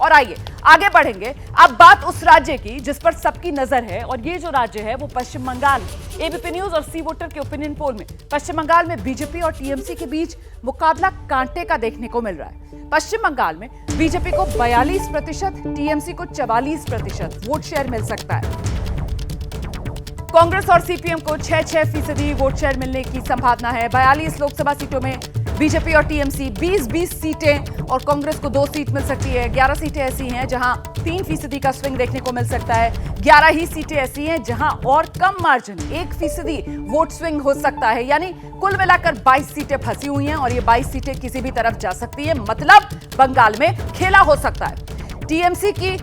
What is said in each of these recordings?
और आइए आगे बढ़ेंगे। अब बात उस राज्य की जिस पर सबकी नजर है, और ये जो राज्य है वो पश्चिम बंगाल। एबीपी न्यूज और सी वोटर के ओपिनियन पोल में पश्चिम बंगाल में बीजेपी और टीएमसी के बीच मुकाबला कांटे का देखने को मिल रहा है। पश्चिम बंगाल में बीजेपी को 42%, टीएमसी को 44% वोट शेयर मिल सकता है। कांग्रेस और सीपीएम को 6-6% वोट शेयर मिलने की संभावना है। 42 लोकसभा सीटों में बीजेपी और टीएमसी 20-20 सीटें और कांग्रेस को 2 सीट मिल सकती है। 11 सीटें ऐसी हैं जहां 3% का स्विंग देखने को मिल सकता है। 11 ही सीटें ऐसी हैं जहां और कम मार्जिन 1% वोट स्विंग हो सकता है। यानी कुल मिलाकर 22 सीटें फंसी हुई हैं और ये 22 सीटें किसी भी तरफ जा सकती है। मतलब बंगाल में खेला हो सकता है। टीएमसी की,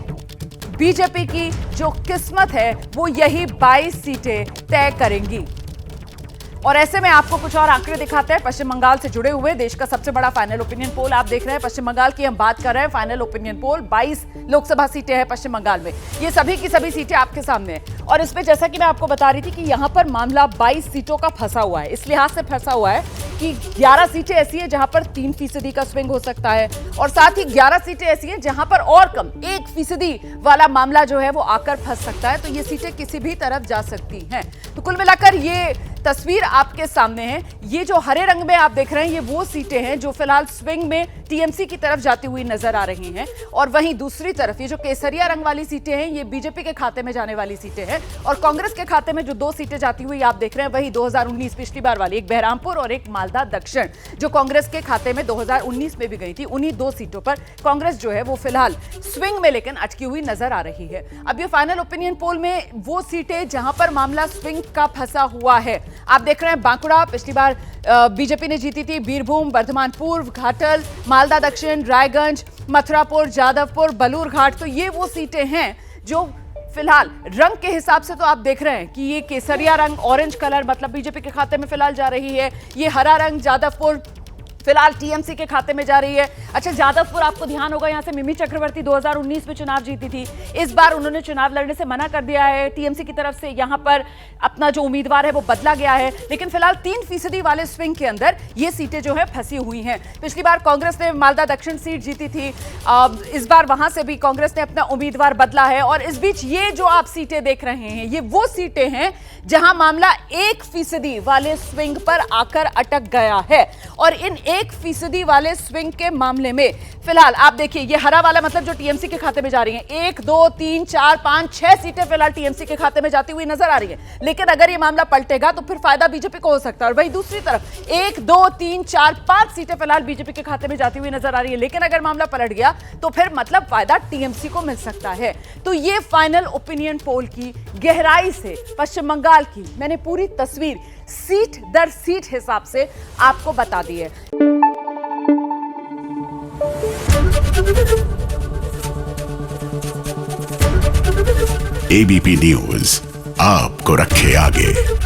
बीजेपी की जो किस्मत है वो यही 22 सीटें तय करेंगी। और ऐसे में आपको कुछ और आंकड़े दिखाते हैं पश्चिम बंगाल से जुड़े हुए। देश का सबसे बड़ा फाइनल ओपिनियन पोल आप देख रहे हैं। पश्चिम बंगाल की हम बात कर रहे हैं। फाइनल ओपिनियन पोल 22 लोकसभा सीटें हैं पश्चिम बंगाल में। ये सभी की सभी सीटें आपके सामने हैं। और इसमें जैसा कि मैं आपको बता रही थी कि यहां पर मामला 22 सीटों का फंसा हुआ है। इस लिहाज से फंसा हुआ है कि 11 सीटें ऐसी हैं जहां पर 3% का स्विंग हो सकता है, और साथ ही 11 सीटें ऐसी हैं जहां पर और कम 1% वाला मामला जो है वो आकर फंस सकता है। तो ये सीटें किसी भी तरफ जा सकती हैं। तो कुल मिलाकर ये तस्वीर आपके सामने है। ये जो हरे रंग में आप देख रहे हैं ये वो सीटें हैं जो फिलहाल स्विंग में टीएमसी की तरफ जाती हुई नजर आ रही हैं, और वहीं दूसरी तरफ ये जो केसरिया रंग वाली सीटें हैं ये बीजेपी के खाते में जाने वाली सीटें हैं। और कांग्रेस के खाते में जो 2 सीटें जाती हुई आप देख रहे हैं वही 2019 पिछली बार वाली, एक बहरामपुर और एक मालदा दक्षिण, जो कांग्रेस के खाते में 2019 में भी गई थी। उन्हीं 2 सीटों पर कांग्रेस जो है वो फिलहाल स्विंग में लेकिन अटकी हुई नजर आ रही है। अब ये फाइनल ओपिनियन पोल में वो सीटें जहां पर मामला स्विंग का फंसा हुआ है आप देख रहे हैं। बांकुड़ा पिछली बार बीजेपी ने जीती थी, बीरभूम, बर्धमान पूर्व, घाटल, मालदा दक्षिण, रायगंज, मथुरापुर, जादवपुर, बलूरघाट। तो ये वो सीटें हैं जो फिलहाल रंग के हिसाब से तो आप देख रहे हैं कि ये केसरिया रंग, ऑरेंज कलर मतलब बीजेपी के खाते में फिलहाल जा रही है। ये हरा रंग जादवपुर फिलहाल टीएमसी के खाते में जा रही है। अच्छा, जादवपुर आपको ध्यान होगा यहां से मिमी चक्रवर्ती 2019 में चुनाव जीती थी। इस बार उन्होंने चुनाव लड़ने से मना कर दिया है। टीएमसी की तरफ से यहां पर अपना जो उम्मीदवार है वो बदला गया है, लेकिन फिलहाल 3% वाले स्विंग के अंदर ये सीटें जो है फंसी हुई हैं। पिछली बार कांग्रेस ने मालदा दक्षिण सीट जीती थी, इस बार वहां से भी कांग्रेस ने अपना उम्मीदवार बदला है। और इस बीच ये जो आप सीटें देख रहे हैं ये वो सीटें हैं जहां मामला 1% वाले स्विंग पर आकर अटक गया है। और इन 1% वाले स्विंग के मामले में फिलहाल आप देखिए ये हरा वाला मतलब जो टीएमसी के खाते में जा रही हैं, 1, 2, 3, 4, 5, 6 सीटें फिलहाल टीएमसी के खाते में जाती हुई नजर आ रही है। लेकिन अगर ये मामला पलटेगा तो फिर फायदा बीजेपी को हो सकता है। और वही दूसरी तरफ 1, 2, 3, 4, 5 सीटें फिलहाल बीजेपी के खाते में जाती हुई नजर आ रही है। लेकिन अगर मामला पलट गया तो फिर मतलब फायदा टीएमसी को मिल सकता है। तो ये फाइनल ओपिनियन पोल की गहराई से पश्चिम बंगाल की मैंने पूरी तस्वीर सीट दर सीट हिसाब से आपको बता दी है। एबीपी न्यूज आपको रखे आगे।